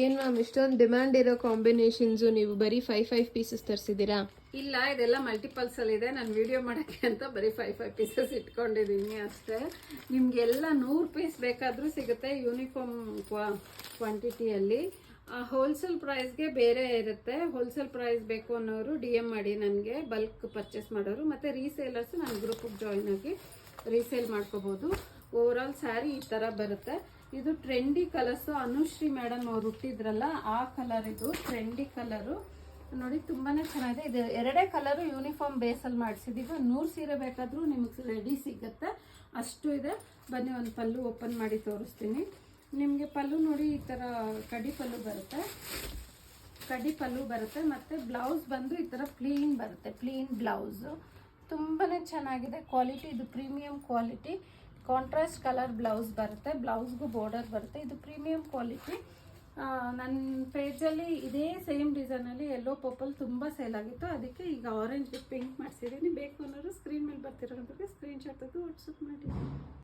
ಏನ್ ಮ್ಯಾಮ್ ಇಷ್ಟೊಂದು ಡಿಮ್ಯಾಂಡ್ ಇರೋ ಕಾಂಬಿನೇಷನ್ಸು ನೀವು ಬರೀ 5 ಪೀಸಸ್ ತರಿಸಿದ್ದೀರಾ? ಇಲ್ಲ, ಇದೆಲ್ಲ ಮಲ್ಟಿಪಲ್ಸ್ ಅಲ್ಲಿ ಇದೆ. ನಾನು ವಿಡಿಯೋ ಮಾಡೋಕ್ಕೆ ಅಂತ ಬರೀ 5 ಪೀಸಸ್ ಇಟ್ಕೊಂಡಿದ್ದೀನಿ ಅಷ್ಟೇ. ನಿಮಗೆಲ್ಲ 100 ಪೀಸ್ ಬೇಕಾದರೂ ಸಿಗುತ್ತೆ ಯೂನಿಫಾರ್ಮ್ ಕ್ವಾಂಟಿಟಿಯಲ್ಲಿ. ಹೋಲ್ಸೇಲ್ ಪ್ರೈಸ್ಗೆ ಬೇರೆ ಇರುತ್ತೆ. ಹೋಲ್ಸೇಲ್ ಪ್ರೈಸ್ ಬೇಕು ಅನ್ನೋರು DM ಮಾಡಿ ನನಗೆ, ಬಲ್ಕ್ ಪರ್ಚೇಸ್ ಮಾಡೋರು. ಮತ್ತು ರೀಸೇಲರ್ಸ್ ನನ್ನ ಗ್ರೂಪಿಗೆ ಜಾಯಿನ್ ಆಗಿ ರೀಸೇಲ್ ಮಾಡ್ಕೋಬೋದು. ಓವರಾಲ್ ಸ್ಯಾರಿ ಈ ಥರ ಬರುತ್ತೆ. ಇದು ಟ್ರೆಂಡಿ ಕಲರ್ಸು. ಅನುಶ್ರೀ ಮೇಡಮ್ ಅವ್ರು ಹುಟ್ಟಿದ್ರಲ್ಲ ಆ ಕಲರ್, ಇದು ಟ್ರೆಂಡಿ ಕಲರು ನೋಡಿ, ತುಂಬಾನೇ ಚೆನ್ನಾಗಿದೆ. ಇದು 2 ಕಲರು ಯೂನಿಫಾರ್ಮ್ ಬೇಸಲ್ಲಿ ಮಾಡಿಸಿದೀವಿ. 100 ಸೀರೆ ಬೇಕಾದರೂ ನಿಮಗೆ ರೆಡಿ ಸಿಗುತ್ತೆ, ಅಷ್ಟು ಇದೆ. ಬನ್ನಿ ಒಂದು ಪಲ್ಲು ಓಪನ್ ಮಾಡಿ ತೋರಿಸ್ತೀನಿ ನಿಮಗೆ. ಪಲ್ಲು ನೋಡಿ, ಈ ಥರ ಕಡಿ ಪಲ್ಲು ಬರುತ್ತೆ. ಮತ್ತು ಬ್ಲೌಸ್ ಬಂದು ಈ ಥರ ಪ್ಲೀನ್ ಬರುತ್ತೆ, ಪ್ಲೀನ್ ಬ್ಲೌಸು. ತುಂಬಾ ಚೆನ್ನಾಗಿದೆ ಕ್ವಾಲಿಟಿ. ಇದು premium quality. Contrast colour blouse ಬರುತ್ತೆ, ಬ್ಲೌಸ್ಗೂ ಬಾರ್ಡರ್ ಬರುತ್ತೆ. ಇದು ಪ್ರೀಮಿಯಂ ಕ್ವಾಲಿಟಿ. ನನ್ನ ಪೇಜಲ್ಲಿ ಇದೇ ಸೇಮ್ ಡಿಸೈನಲ್ಲಿ ಯೆಲ್ಲೋ ಪರ್ಪಲ್ ತುಂಬ ಸೇಲ್ ಆಗಿತ್ತು. ಅದಕ್ಕೆ ಈಗ ಆರೆಂಜ್ ಪಿಂಕ್ ಮಾಡಿಸಿದ್ದೀನಿ. ಬೇಕು ಅನ್ನೋರು ಸ್ಕ್ರೀನ್ ಮೇಲೆ ಬರ್ತಿರೋ ಬಗ್ಗೆ ಸ್ಕ್ರೀನ್ಶಾಟ್ ತೆಗೆದು ವಾಟ್ಸಪ್ ಮಾಡಿ.